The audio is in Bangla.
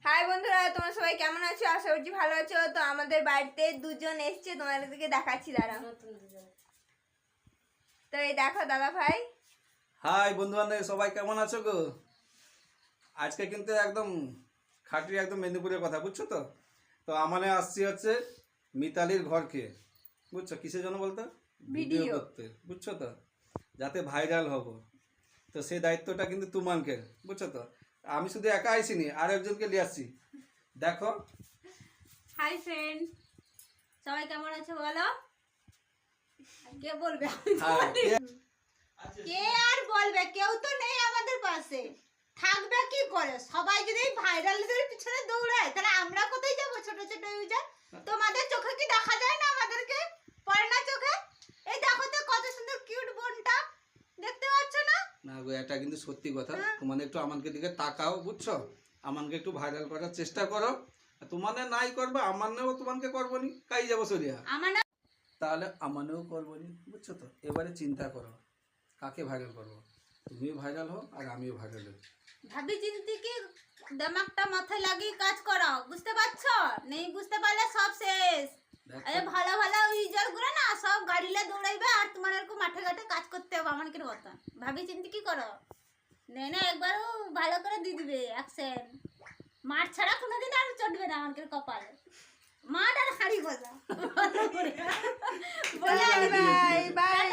হাই বন্ধুরা, তোমরা সবাই কেমন আছো? আশা করছি ভালো আছো। তো আমাদের বাড়িতে দুজন এসছে, তোমাদেরকে দেখাচ্ছি, দাঁড়াও। তো এই দেখো দাদা ভাই। হাই বন্ধু বান্ধব সবাই কেমন আছো গো? আজকে কিন্তু একদম খাঁটি একদম মেদিনীপুরের কথা, বুঝছো তো? তো আমানে আসছি হচ্ছে মিতালির ঘরকে, বুঝছো কিসের জন্য বলতো? ভিডিও করতে, বুঝছো তো? যাতে ভাইরাল হব। তো সেই দায়িত্বটা কিন্তু তোমাকে, বুঝছো তো? আমি শুধু একা আইসিনি, আর একজনকে নিয়ে আসছি। দেখো। হাই ফ্রেন্ড, সবাই কেমন আছো বলো? কে বলবে? কে আর বলবে? কেউ তো নেই আমাদের পাশে, থাকবে কি করে? সবাই যদি ভাইরালদের পিছনে দৌড়ায় তাহলে আমরা কোথায় যাব? ছোট ছোট ইউজার, তোমাদের চোখে কি দেখা যায় না? আমাদেরকে পড়ে না চোখে? এই দেখো তো কত সুন্দর কিউট বোনটা, দেখতে পাচ্ছ না? না গো, এটা কিন্তু সত্যি কথা। তোমাদের একটু আমাকে দিকে তাকাও, বুঝছো? আমাকে একটু ভাইরাল করার চেষ্টা করো। তোমাদের নাই করবে, আমানেও তোমাকে করবো নি, কাই যাবো সরিয়া আমার তাহলে আমানেও করবো নি, বুঝছো তো? এবারে চিন্তা করো কাকে ভাইরাল করবো। তুমিও ভাইরাল হও আর আমিও ভাইরাল হই। ভাবি চিন্তি কি দিমাগটা মাথায় লাগিয়ে কাজ করো, বুঝতে পারছো? নেই বুঝতে পারলে সব শেষ। আরে ভালো ভালো ইউজার গুলো না সব গাড়িলে দৌড়াইবে আর তোমার এরকম মাঠে ঘাটে কাজ করতে হবে। আমার কি কথা? ভাবি চিন্তি কি করো? না একবারও ভালো করে দিয়ে দিবে অ্যাকশন। মাঠ ছাড়া কোনোদিন আর চটবে না আমার কপালে। মাঠ আর হাড়ি গজা। Bye bye.